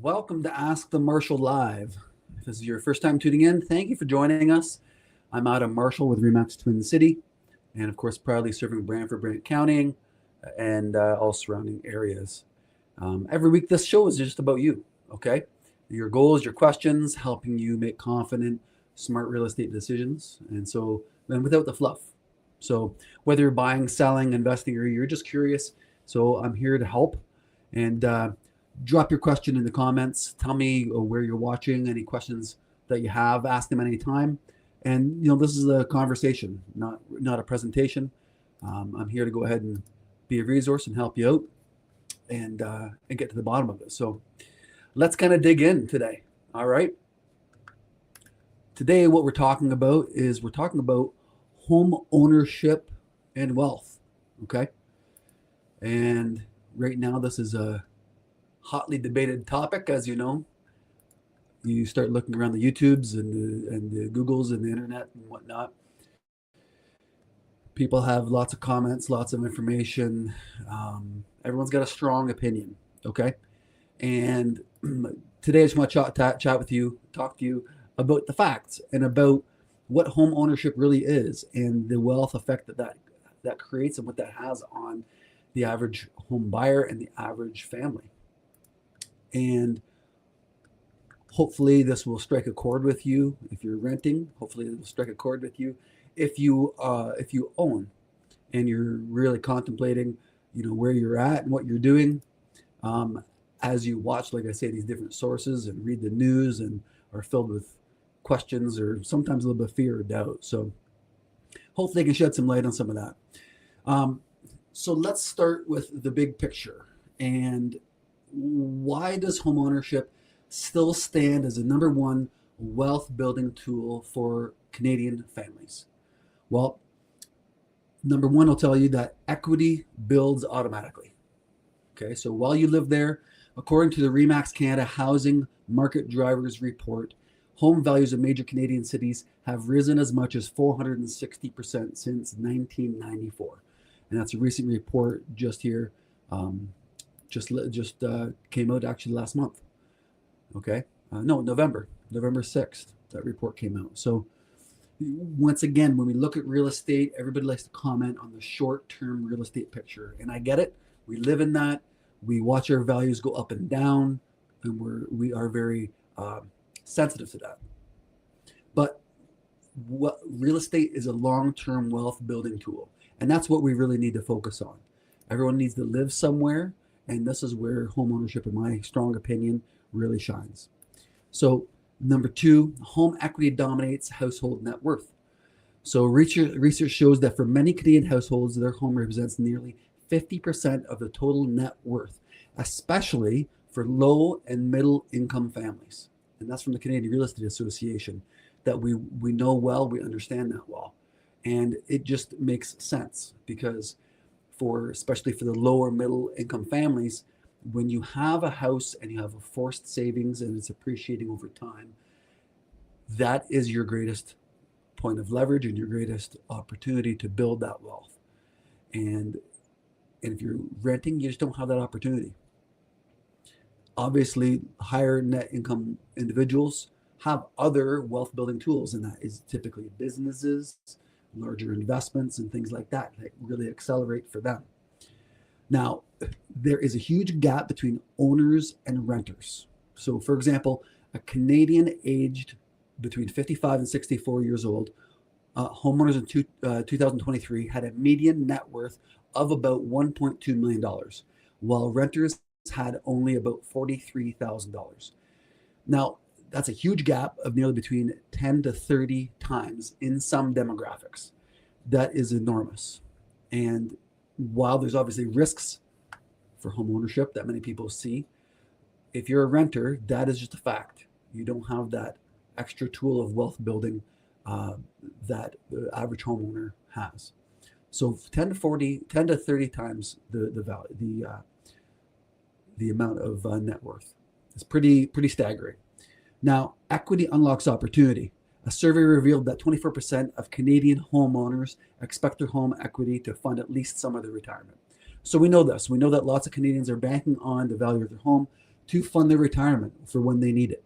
Welcome to Ask the Marshal Live. If this is your first time tuning in, thank you for joining us. I'm Adam Marshall with Remax Twin City, and of course, proudly serving Brantford Brant County and all surrounding areas. Every week, this show is just about you, okay? Your goals, your questions, helping you make confident, smart real estate decisions, and without the fluff. So, whether you're buying, selling, investing, or you're just curious, so I'm here to help. And drop your question in the comments. Tell me where you're watching, any questions that you have, ask them anytime. And this is a conversation, not a presentation. I'm here to go ahead and be a resource and help you out and get to the bottom of it. So let's kind of dig in today. All right. Today, what we're talking about is home ownership and wealth. Okay. And right now, this is a hotly debated topic, as you know. You start looking around the YouTubes and the Googles and the internet and whatnot. People have lots of comments, lots of information. Everyone's got a strong opinion, okay? And today I just want to chat with you, talk to you about the facts and about what home ownership really is and the wealth effect that creates and what that has on the average home buyer and the average family. And hopefully this will strike a chord with you if you're renting. Hopefully it will strike a chord with you if you own and you're really contemplating, where you're at and what you're doing. As you watch, like I say, these different sources and read the news and are filled with questions or sometimes a little bit of fear or doubt. So hopefully I can shed some light on some of that. So let's start with the big picture. And why does homeownership still stand as the number one wealth building tool for Canadian families? Well, number one, I'll tell you that equity builds automatically. Okay, so while you live there, according to the Remax Canada Housing Market Drivers Report, home values in major Canadian cities have risen as much as 460% since 1994. And that's a recent report just here. Just came out actually last month. Okay, November 6th, that report came out. So once again, when we look at real estate, everybody likes to comment on the short-term real estate picture, and I get it. We live in that. We watch our values go up and down, and we are very sensitive to that. But what real estate is a long-term wealth building tool, and that's what we really need to focus on. Everyone needs to live somewhere. And this is where homeownership, in my strong opinion, really shines. So number two, home equity dominates household net worth. So research shows that for many Canadian households, their home represents nearly 50% of the total net worth, especially for low and middle income families. And that's from the Canadian Real Estate Association that we know well, we understand that well. And it just makes sense because especially for the lower middle income families, when you have a house and you have a forced savings and it's appreciating over time, that is your greatest point of leverage and your greatest opportunity to build that wealth. And if you're renting, you just don't have that opportunity. Obviously, higher net income individuals have other wealth building tools, and that is typically businesses, larger investments and things like that really accelerate for them. Now, there is a huge gap between owners and renters. So, for example, a Canadian aged between 55 and 64 years old, homeowners in 2023 had a median net worth of about $1.2 million, while renters had only about $43,000. Now, that's a huge gap of nearly between 10 to 30 times in some demographics. That is enormous. And while there's obviously risks for home ownership that many people see, if you're a renter, that is just a fact. You don't have that extra tool of wealth building that the average homeowner has. So 10 to 30 times the value, the amount of net worth. It's pretty staggering. Now, equity unlocks opportunity. A survey revealed that 24% of Canadian homeowners expect their home equity to fund at least some of their retirement. So we know this. We know that lots of Canadians are banking on the value of their home to fund their retirement for when they need it.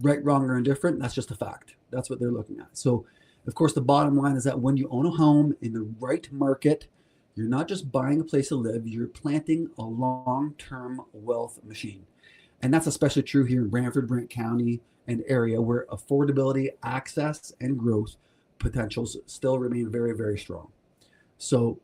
Right, wrong, or indifferent, that's just a fact. That's what they're looking at. So, of course, the bottom line is that when you own a home in the right market, you're not just buying a place to live, you're planting a long-term wealth machine. And that's especially true here in Brantford Brant County and area, where affordability, access, and growth potentials still remain very, very strong. So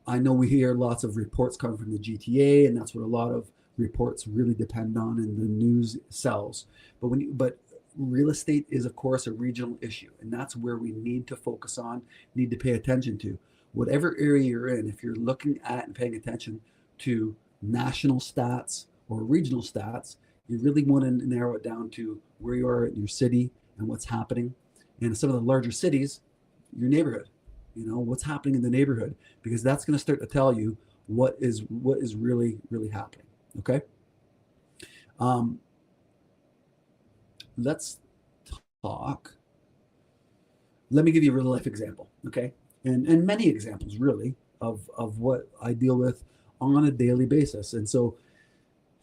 I know we hear lots of reports coming from the GTA, and that's what a lot of reports really depend on, and the news sells. But real estate is, of course, a regional issue, and that's where we need to focus on, need to pay attention to. Whatever area you're in, if you're looking at and paying attention to national stats or regional stats, you really want to narrow it down to where you are in your city and what's happening. And some of the larger cities, your neighborhood, what's happening in the neighborhood, because that's going to start to tell you what is really, really happening. Okay. Let's talk. Let me give you a real life example. Okay. And many examples really of what I deal with on a daily basis. And so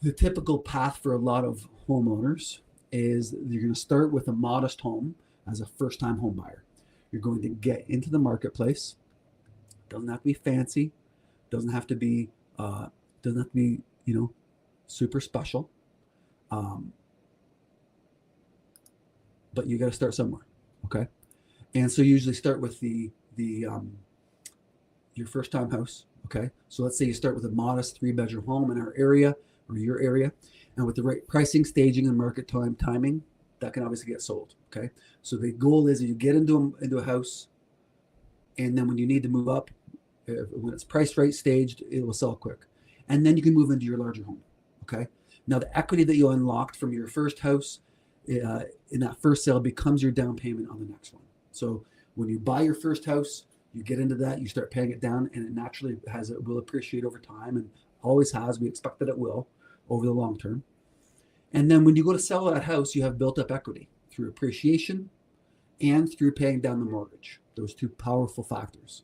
the typical path for a lot of homeowners is you're going to start with a modest home as a first-time home buyer. You're going to get into the marketplace. Doesn't have to be fancy. Doesn't have to be super special. But you got to start somewhere. Okay. And so you usually start with your first-time house. Okay. So let's say you start with a modest 3-bedroom home in our area or your area, and with the right pricing, staging, and market timing, that can obviously get sold. Okay. So the goal is that you get into a house, and then when you need to move up, when it's priced right, staged, it will sell quick. And then you can move into your larger home. Okay. Now the equity that you unlocked from your first house in that first sale becomes your down payment on the next one. So when you buy your first house, you get into that, you start paying it down, and it naturally will appreciate over time, and always has. We expect that it will over the long term. And then when you go to sell that house, you have built up equity through appreciation and through paying down the mortgage. Those two powerful factors.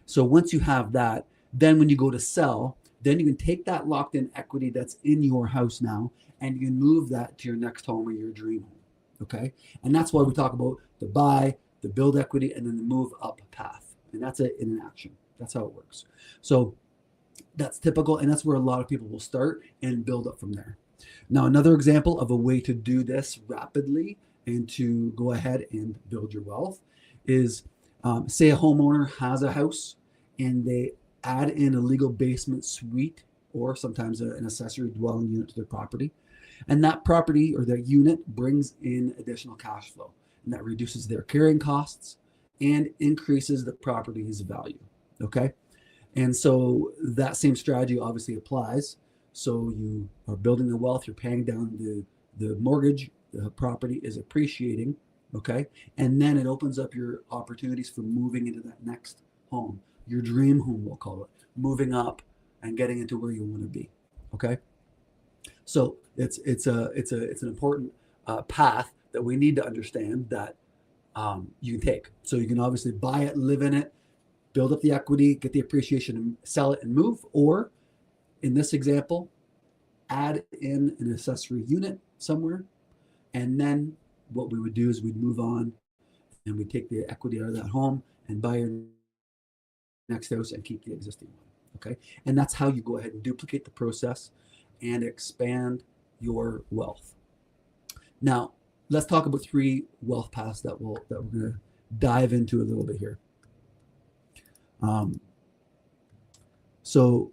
So once you have that, then when you go to sell, then you can take that locked in equity that's in your house now, and you can move that to your next home or your dream home. Okay. And that's why we talk about the buy, the build equity, and then the move up path. And that's it in action. That's how it works. So that's typical, and that's where a lot of people will start and build up from there. Now, another example of a way to do this rapidly and to go ahead and build your wealth is, say a homeowner has a house and they add in a legal basement suite or sometimes an accessory dwelling unit to their property. And that property or that unit brings in additional cash flow, and that reduces their carrying costs and increases the property's value. Okay. And so that same strategy obviously applies. So you are building the wealth, you're paying down the mortgage, the property is appreciating. Okay. And then it opens up your opportunities for moving into that next home, your dream home, we'll call it, moving up and getting into where you want to be. Okay. So it's an important path that we need to understand that you can take. So you can obviously buy it, live in it, build up the equity, get the appreciation, and sell it and move. Or in this example, add in an accessory unit somewhere. And then what we would do is we'd move on and we'd take the equity out of that home and buy your next house and keep the existing one. Okay. And that's how you go ahead and duplicate the process and expand your wealth. Now, let's talk about 3 wealth paths that we're going to dive into a little bit here. So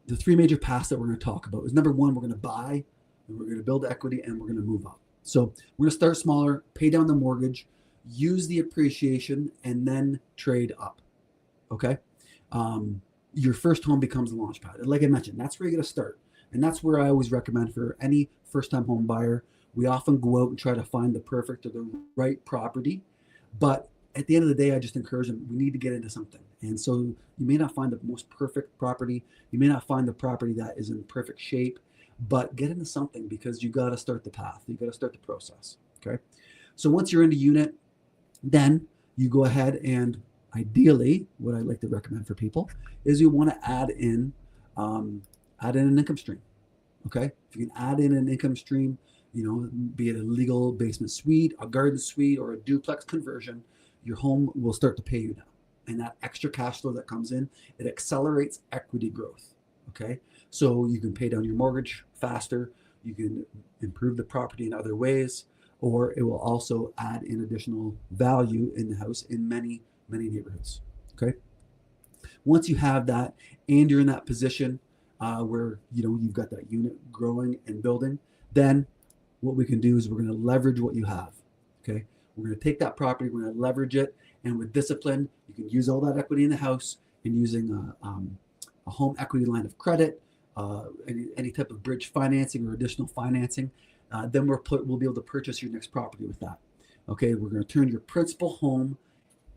the 3 major paths that we're going to talk about is, number 1, we're going to buy, and we're going to build equity, and we're going to move up. So we're going to start smaller, pay down the mortgage, use the appreciation, and then trade up. Okay. Your first home becomes the launch pad. And like I mentioned, that's where you're going to start. And that's where I always recommend for any first-time home buyer. We often go out and try to find the perfect or the right property. But at the end of the day, I just encourage them, we need to get into something. And so you may not find the most perfect property. You may not find the property that is in perfect shape, but get into something, because you got to start the path. You got to start the process. Okay. So once you're in the unit, then you go ahead and Ideally, what I like to recommend for people is you want to add in an income stream. Okay, if you can add in an income stream, be it a legal basement suite, a garden suite, or a duplex conversion, your home will start to pay you now. And that extra cash flow that comes in, it accelerates equity growth. Okay, so you can pay down your mortgage faster, you can improve the property in other ways, or it will also add in additional value in the house in many, many neighborhoods. Okay, once you have that and you're in that position where you've got that unit growing and building, then what we can do is we're going to leverage what you have. Okay, we're going to take that property, we're going to leverage it, and with discipline, you can use all that equity in the house and using a home equity line of credit, any type of bridge financing or additional financing. Then we'll be able to purchase your next property with that. Okay, we're going to turn your principal home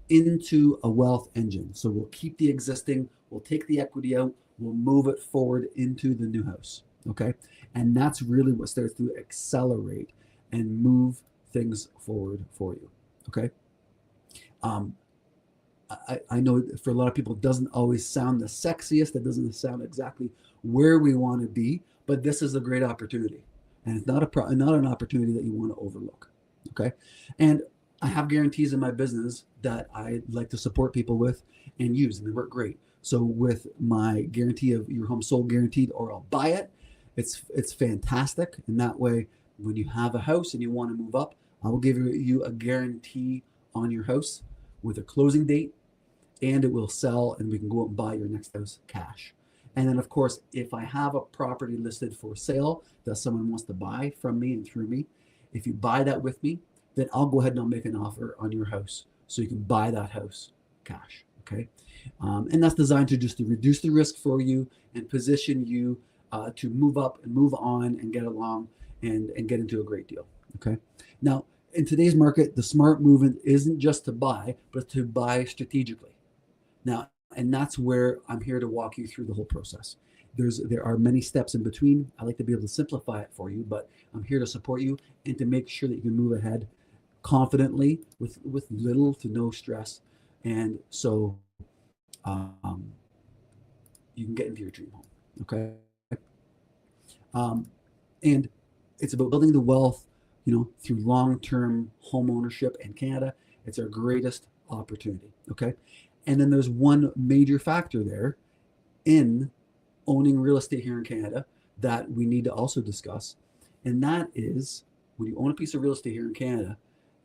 into a wealth engine. So we'll keep the existing, we'll take the equity out, we'll move it forward into the new house. Okay, and that's really what starts to accelerate and move things forward for you. Okay, I know for a lot of people it doesn't always sound the sexiest, it doesn't sound exactly where we want to be, but this is a great opportunity, and it's not an opportunity that you want to overlook. Okay, and I have guarantees in my business that I like to support people with and use, and they work great. So with my guarantee of your home sold guaranteed, or I'll buy it, it's fantastic. And that way, when you have a house and you want to move up, I will give you a guarantee on your house with a closing date, and it will sell, and we can go out and buy your next house cash. And then, of course, if I have a property listed for sale that someone wants to buy from me and through me, if you buy that with me, then I'll go ahead and I'll make an offer on your house so you can buy that house cash. Okay, and that's designed to reduce the risk for you and position you to move up and move on and get along and get into a great deal. Okay, now in today's market, the smart movement isn't just to buy, but to buy strategically. Now, and that's where I'm here to walk you through the whole process. There are many steps in between. I like to be able to simplify it for you, but I'm here to support you and to make sure that you can move ahead confidently with little to no stress, and so you can get into your dream home. Okay, and it's about building the wealth, through long-term home ownership in Canada. It's our greatest opportunity. Okay, and then there's one major factor there in owning real estate here in Canada that we need to also discuss, and that is when you own a piece of real estate here in Canada,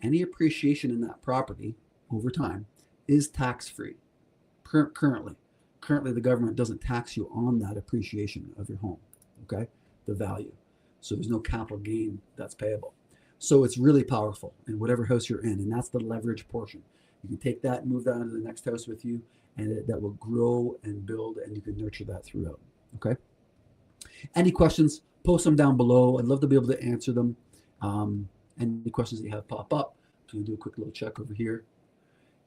any appreciation in that property over time is tax-free. Currently, the government doesn't tax you on that appreciation of your home, okay, the value. So there's no capital gain that's payable. So it's really powerful in whatever house you're in, and that's the leverage portion. You can take that and move that into the next house with you, and that will grow and build, and you can nurture that throughout. Okay. Any questions? Post them down below. I'd love to be able to answer them. Any questions that you have pop up, so you do a quick little check over here.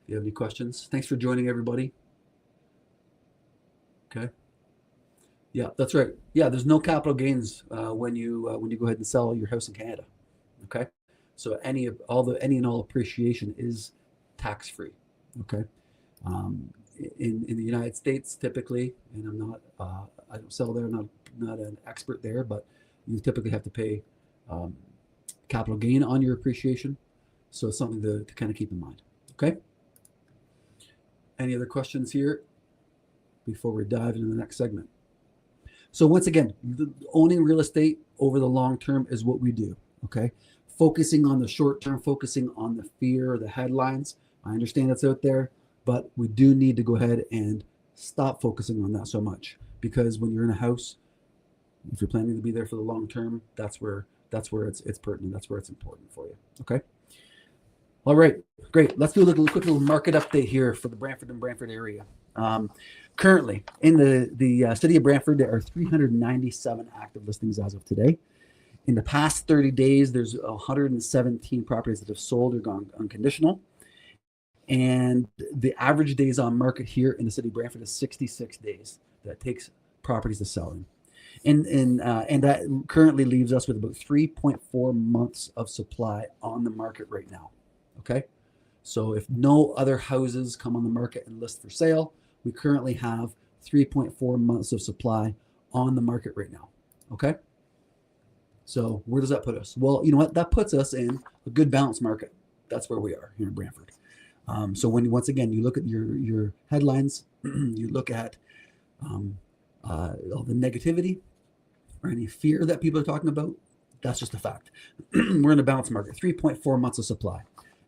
If you have any questions, thanks for joining, everybody. Okay. Yeah, that's right. Yeah, there's no capital gains when you go ahead and sell your house in Canada. Okay, so any and all appreciation is tax free. Okay, in the United States, typically, and I don't sell there, not an expert there, but you typically have to pay capital gain on your appreciation. So it's something to kind of keep in mind. Okay. Any other questions here before we dive into the next segment? So once again, owning real estate over the long term is what we do. Okay. Focusing on the short term, focusing on the fear, the headlines. I understand that's out there, but we do need to go ahead and stop focusing on that so much, because when you're in a house, if you're planning to be there for the long term, that's where it's pertinent. That's where it's important for you. Okay. All right, great. Let's do a quick little market update here for the Brantford and Brantford area. Currently, in the city of Brantford, there are 397 active listings as of today. In the past 30 days, there's 117 properties that have sold or gone unconditional. And the average days on market here in the city of Brantford is 66 days that takes properties to sell in. And that currently leaves us with about 3.4 months of supply on the market right now. Okay, So if no other houses come on the market and list for sale, we currently have 3.4 months of supply on the market right now. Okay. So where does that put us? Well, you know what? That puts us in a good balanced market. That's where we are here in Brantford. So when once again you look at your headlines, you look at all the negativity or any fear that people are talking about, that's just a fact. We're in a balanced market. 3.4 months of supply.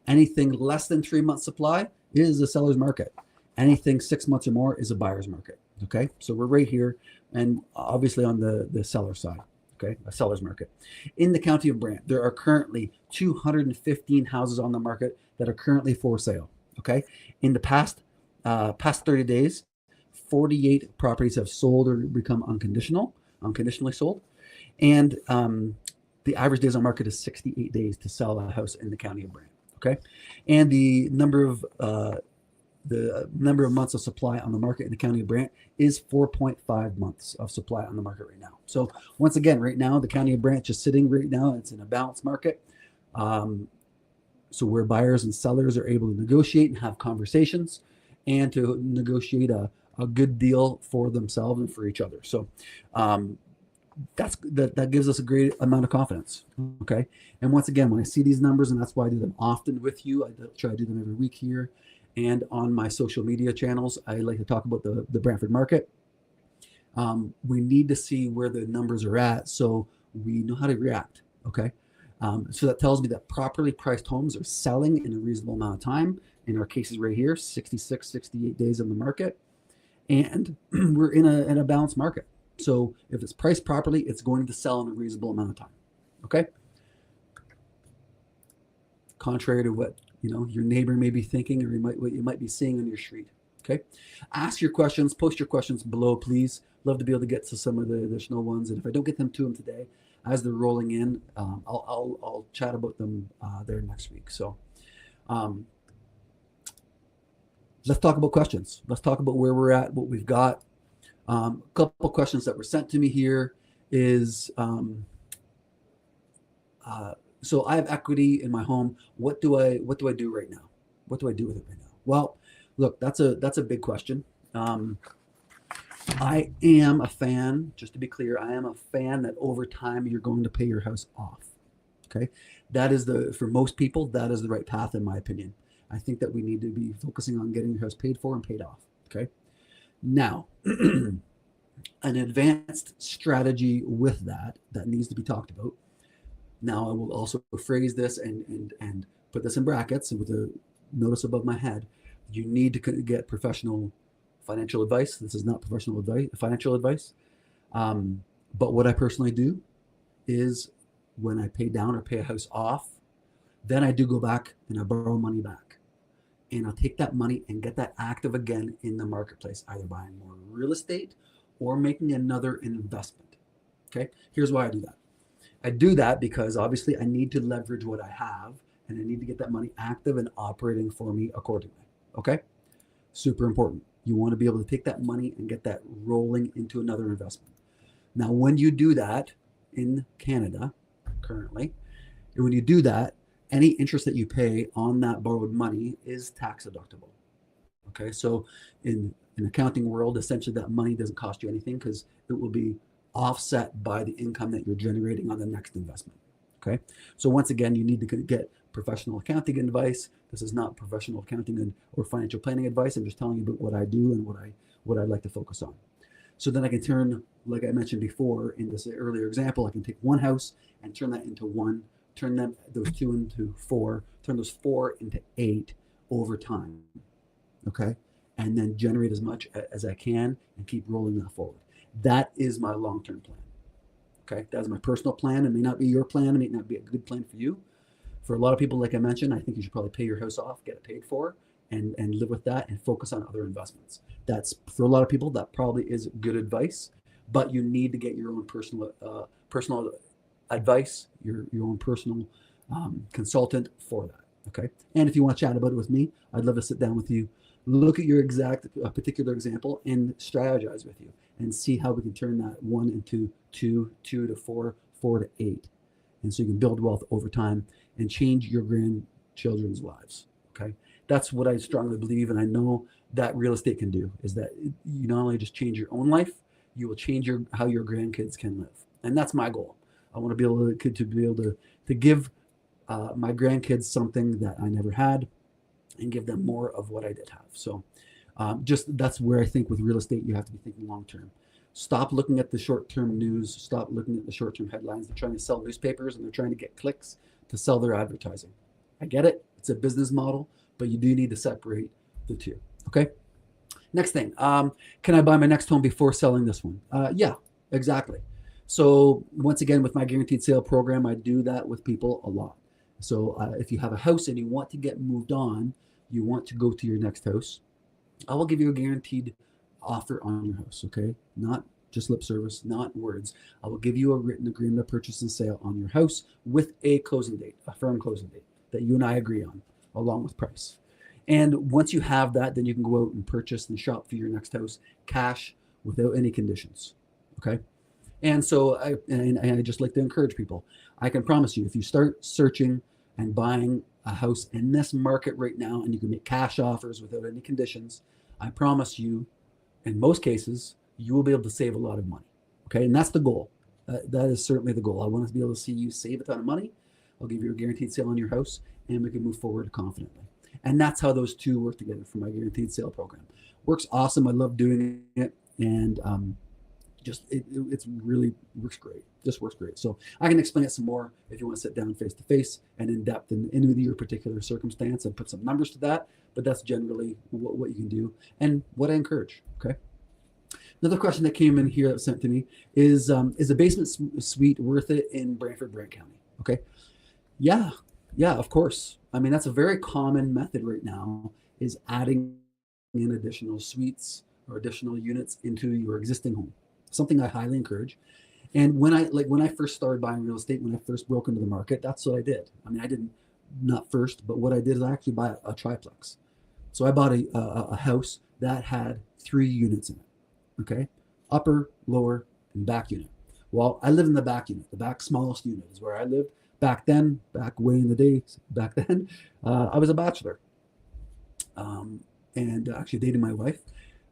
Anything less than 3 months supply is a seller's market. Anything 6 months or more is a buyer's market. Okay, so we're right here, and obviously on the seller side. Okay, a seller's market. In the county of Brant, there are currently 215 houses on the market that are currently for sale. Okay, in the past 30 days, 48 properties have sold or become unconditionally sold, and the average days on market is 68 days to sell a house in the county of Brant. Okay, and the number of months of supply on the market in the county of Brant is 4.5 months of supply on the market right now. So once again, right now, the county of Brant just sitting right now, it's in a balanced market. So where buyers and sellers are able to negotiate and have conversations and to negotiate a good deal for themselves and for each other. So that gives us a great amount of confidence. Okay. And once again, when I see these numbers, and that's why I do them often with you, I try to do them every week here. And on my social media channels, I like to talk about the Brantford market. We need to see where the numbers are at so we know how to react, okay? So that tells me that properly priced homes are selling in a reasonable amount of time. In our cases right here, 66, 68 days on the market. And we're in a balanced market. So if it's priced properly, it's going to sell in a reasonable amount of time, okay? Contrary to what your neighbor may be thinking, or what you might be seeing on your street. Okay, ask your questions, post your questions below, please. Love to be able to get to some of the additional ones, and if I don't get them to them today, as they're rolling in, I'll chat about them there next week. So, let's talk about questions. Let's talk about where we're at, what we've got. A couple questions that were sent to me here is. So I have equity in my home. What do I do right now? What do I do with it right now? Well, look, that's a big question. I am a fan, just to be clear, I am a fan that over time you're going to pay your house off. Okay, that is for most people, that is the right path in my opinion. I think that we need to be focusing on getting your house paid for and paid off. Okay, now an advanced strategy with that needs to be talked about. Now I will also phrase this and put this in brackets with a notice above my head. You need to get professional financial advice. This is not professional advice, financial advice. But what I personally do is when I pay down or pay a house off, then I do go back and I borrow money back. And I'll take that money and get that active again in the marketplace, either buying more real estate or making another investment. Okay, here's why I do that. I do that because obviously I need to leverage what I have and I need to get that money active and operating for me accordingly. Okay? Super important. You want to be able to take that money and get that rolling into another investment. Now, when you do that in Canada currently, and when you do that, any interest that you pay on that borrowed money is tax deductible. Okay? So in accounting world, essentially that money doesn't cost you anything because it will be offset by the income that you're generating on the next investment. Okay, so once again, you need to get professional accounting advice. This is not professional accounting or financial planning advice. I'm just telling you about what I do and what I like to focus on. So then I can turn, like I mentioned before in this earlier example, I can take one house and turn that into one, turn those two into four, turn those four into 8 over time. Okay, and then generate as much as I can and keep rolling that forward. That is my long-term plan. Okay, that is my personal plan. It may not be your plan. It may not be a good plan for you. For a lot of people, like I mentioned, I think you should probably pay your house off, get it paid for, and live with that and focus on other investments. That's, for a lot of people, that probably is good advice, but you need to get your own personal advice, your own personal consultant for that. Okay, and if you want to chat about it with me, I'd love to sit down with you, look at your exact particular example, and strategize with you and see how we can turn that 1 into 2, 2 to 4, 4 to 8. And so you can build wealth over time and change your grandchildren's lives. Okay. That's what I strongly believe. And I know that real estate can do is that you not only just change your own life, you will change how your grandkids can live. And that's my goal. I want to be able to give my grandkids something that I never had and give them more of what I did have. So just that's where I think with real estate, you have to be thinking long term. Stop looking at the short term news. Stop looking at the short term headlines. They're trying to sell newspapers and they're trying to get clicks to sell their advertising. I get it. It's a business model, but you do need to separate the two. Okay. Next thing, can I buy my next home before selling this one? Yeah, exactly. So once again, with my guaranteed sale program, I do that with people a lot. So if you have a house and you want to get moved on, you want to go to your next house, I will give you a guaranteed offer on your house, okay? Not just lip service, not words. I will give you a written agreement of purchase and sale on your house with a closing date, a firm closing date that you and I agree on, along with price. And once you have that, then you can go out and purchase and shop for your next house cash without any conditions, okay? And so I just like to encourage people. I can promise you, if you start searching and buying a house in this market right now, and you can make cash offers without any conditions, I promise you, in most cases, you will be able to save a lot of money. Okay, and that's the goal. That is certainly the goal. I want to be able to see you save a ton of money. I'll give you a guaranteed sale on your house, and we can move forward confidently. And that's how those two work together for my guaranteed sale program. Works awesome. I love doing it, and it's really works great. Just works great. So I can explain it some more if you want to sit down face to face and in depth into your particular circumstance and put some numbers to that. But that's generally what you can do and what I encourage. Okay. Another question that came in here that was sent to me is a basement suite worth it in Brantford Brant County? Okay. Yeah, of course. I mean, that's a very common method right now, is adding in additional suites or additional units into your existing home. Something I highly encourage. And when I first started buying real estate, when I first broke into the market, that's what I did. I mean, I didn't, not first, but what I did is I actually buy a triplex. So I bought a house that had 3 units in it. Okay, upper, lower, and back unit. Well, I live in the back unit. The back smallest unit is where I lived back then. Back way in the days, back then, I was a bachelor, and actually dating my wife.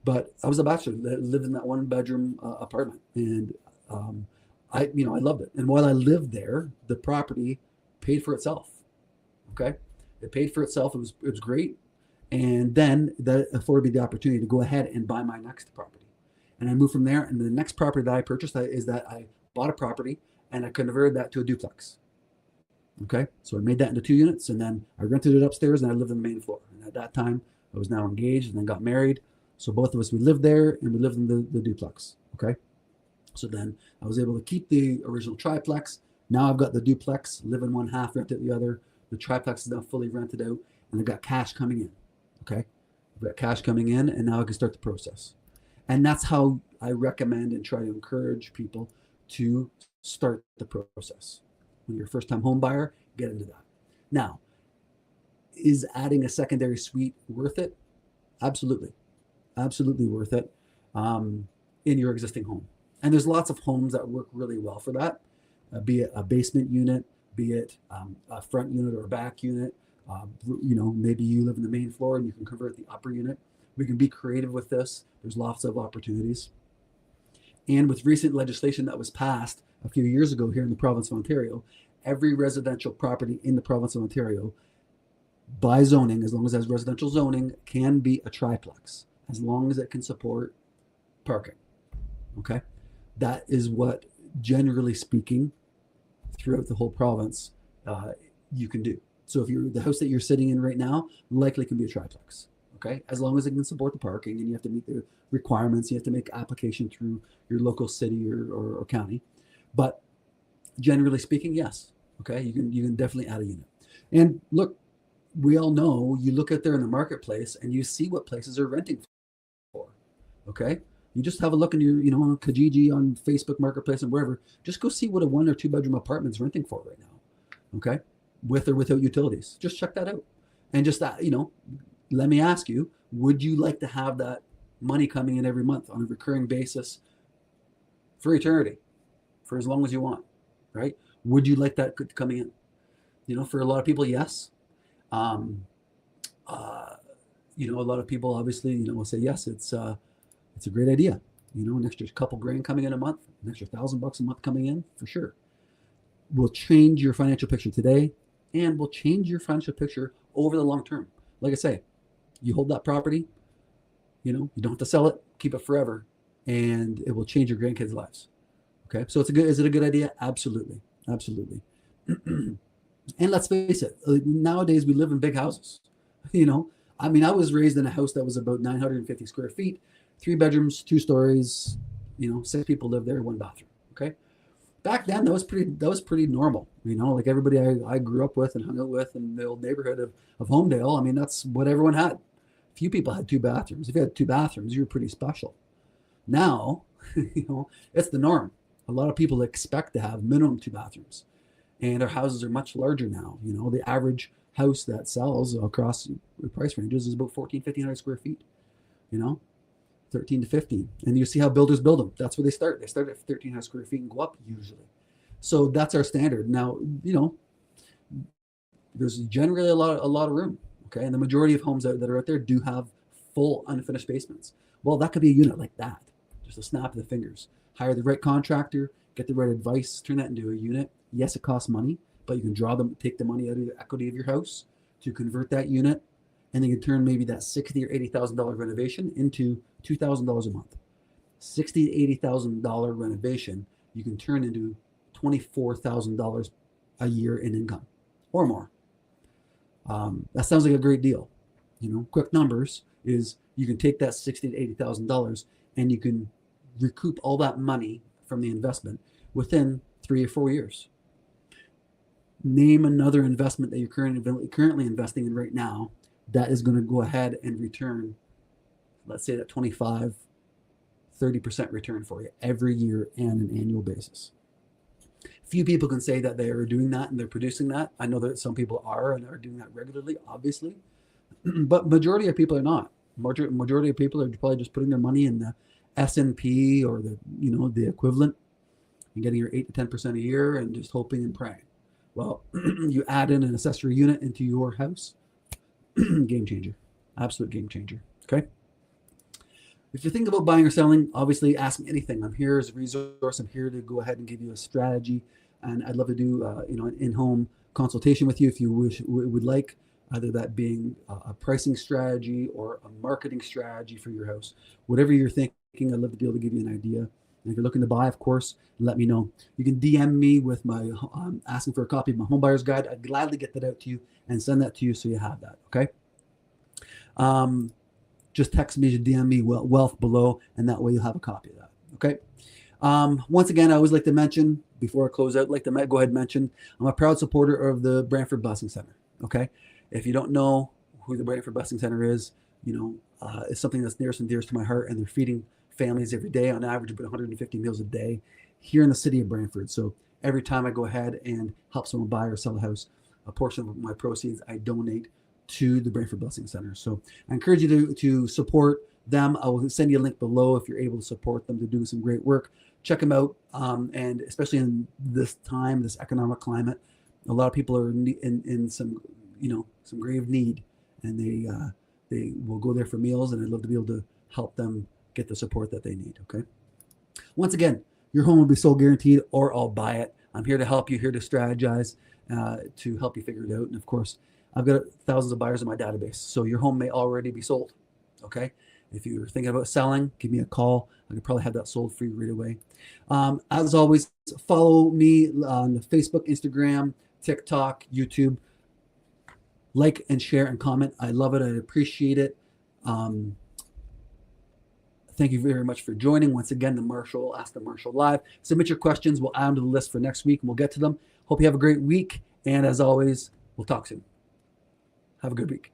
But I was a bachelor that lived in that 1-bedroom apartment, and I loved it. And while I lived there, the property paid for itself. Okay, it paid for itself. It was great, and then that afforded me the opportunity to go ahead and buy my next property. And I moved from there. And the next property that I purchased is that I bought a property and I converted that to a duplex. Okay, so I made that into 2 units, and then I rented it upstairs, and I lived on the main floor. And at that time, I was now engaged and then got married. So both of us, we lived there and we lived in the duplex. Okay. So then I was able to keep the original triplex. Now I've got the duplex, live in one half, rent it the other. The triplex is now fully rented out, and I've got cash coming in. Okay. I've got cash coming in, and now I can start the process. And that's how I recommend and try to encourage people to start the process. When you're a first-time home buyer, get into that. Now, is adding a secondary suite worth it? Absolutely. Absolutely worth it in your existing home. And there's lots of homes that work really well for that, be it a basement unit, be it a front unit or a back unit. Maybe you live in the main floor and you can convert the upper unit. We can be creative with this. There's lots of opportunities. And with recent legislation that was passed a few years ago here in the province of Ontario, every residential property in the province of Ontario, by zoning, as long as it has residential zoning, can be a triplex, as long as it can support parking. Okay, that is what, generally speaking, throughout the whole province, you can do. So if the house that you're sitting in right now likely can be a triplex. Okay, as long as it can support the parking, and you have to meet the requirements. You have to make application through your local city or county. But generally speaking, yes. Okay, you can definitely add a unit. And look, we all know, you look out there in the marketplace and you see what places are renting for. Okay, you just have a look in your, on Kijiji, on Facebook Marketplace, and wherever. Just go see what a 1 or 2 bedroom apartment is renting for right now. Okay, with or without utilities. Just check that out, and just that, let me ask you: would you like to have that money coming in every month on a recurring basis for eternity, for as long as you want? Right? Would you like that coming in? For a lot of people, yes. uh, a lot of people obviously, will say, yes, it's a great idea. An extra couple grand coming in a month, an extra $1,000 a month coming in for sure will change your financial picture today and will change your financial picture over the long term. Like I say, you hold that property, you don't have to sell it, keep it forever, and it will change your grandkids' lives. Okay, so is it a good idea? Absolutely, absolutely. And let's face it, nowadays we live in big houses. I mean, I was raised in a house that was about 950 square feet, 3 bedrooms, 2 stories. 6 people lived there, 1 bathroom. Okay, back then that was pretty normal. Like everybody I grew up with and hung out with in the old neighborhood of Homedale. I mean, that's what everyone had. Few people had 2 bathrooms. If you had 2 bathrooms, you were pretty special. Now, it's the norm. A lot of people expect to have minimum 2 bathrooms, and our houses are much larger now. The average house that sells across the price ranges is about 1,500 square feet. 13 to 15, and you see how builders build them. That's where they start. They start at 1,300 square feet and go up usually. So that's our standard. Now, there's generally a lot of room. Okay, and the majority of homes that are out there do have full unfinished basements. Well, that could be a unit like that, just a snap of the fingers. Hire the right contractor, get the right advice, turn that into a unit. Yes, it costs money, but you can take the money out of the equity of your house to convert that unit, and then you can turn maybe that $60,000 or $80,000 renovation into $2,000 a month. $60,000 to $80,000 renovation you can turn into $24,000 a year in income or more. That sounds like a great deal. Quick numbers is you can take that $60,000 to $80,000 and you can recoup all that money from the investment within 3 or 4 years. Name another investment that you're currently investing in right now that is going to go ahead and return, let's say that 25, 30% return for you every year and an annual basis. Few people can say that they are doing that and they're producing that. I know that some people are and are doing that regularly, obviously, but majority of people are not. Majority of people are probably just putting their money in the S&P or the equivalent and getting your 8 to 10% a year and just hoping and praying. Well, you add in an accessory unit into your house, game changer, absolute game changer. Okay. If you're thinking about buying or selling, obviously ask me anything. I'm here as a resource. I'm here to go ahead and give you a strategy, and I'd love to do an in-home consultation with you if you would like, either that being a pricing strategy or a marketing strategy for your house. Whatever you're thinking, I'd love to be able to give you an idea. And if you're looking to buy, of course, let me know. You can DM me with my asking for a copy of my home buyer's guide. I'd gladly get that out to you and send that to you so you have that. Okay. Just text me, DM me wealth below, and that way you'll have a copy of that. Okay. Once again, I always like to mention before I close out, go ahead and mention I'm a proud supporter of the Brantford Busing Center. Okay. If you don't know who the Brantford Busing Center is, it's something that's nearest and dearest to my heart, and they're feeding families every day on average about 150 meals a day here in the city of Brantford. So every time I go ahead and help someone buy or sell a house, a portion of my proceeds I donate to the Brantford Busing Center. So I encourage you to support them. I will send you a link below if you're able to support them. They're doing some great work. Check them out. And especially in this time, this economic climate, a lot of people are in some grave need, and they will go there for meals, and I'd love to be able to help them get the support that they need. Okay. Once again, your home will be sold guaranteed, or I'll buy it. I'm here to help you, here to strategize, to help you figure it out. And of course, I've got thousands of buyers in my database, so your home may already be sold. Okay. If you're thinking about selling, give me a call. I could probably have that sold for you right away. As always, follow me on Facebook, Instagram, TikTok, YouTube. Like and share and comment. I love it. I appreciate it. Thank you very much for joining. Once again, Ask the Marshall Live. Submit your questions. We'll add them to the list for next week, and we'll get to them. Hope you have a great week. And as always, we'll talk soon. Have a good week.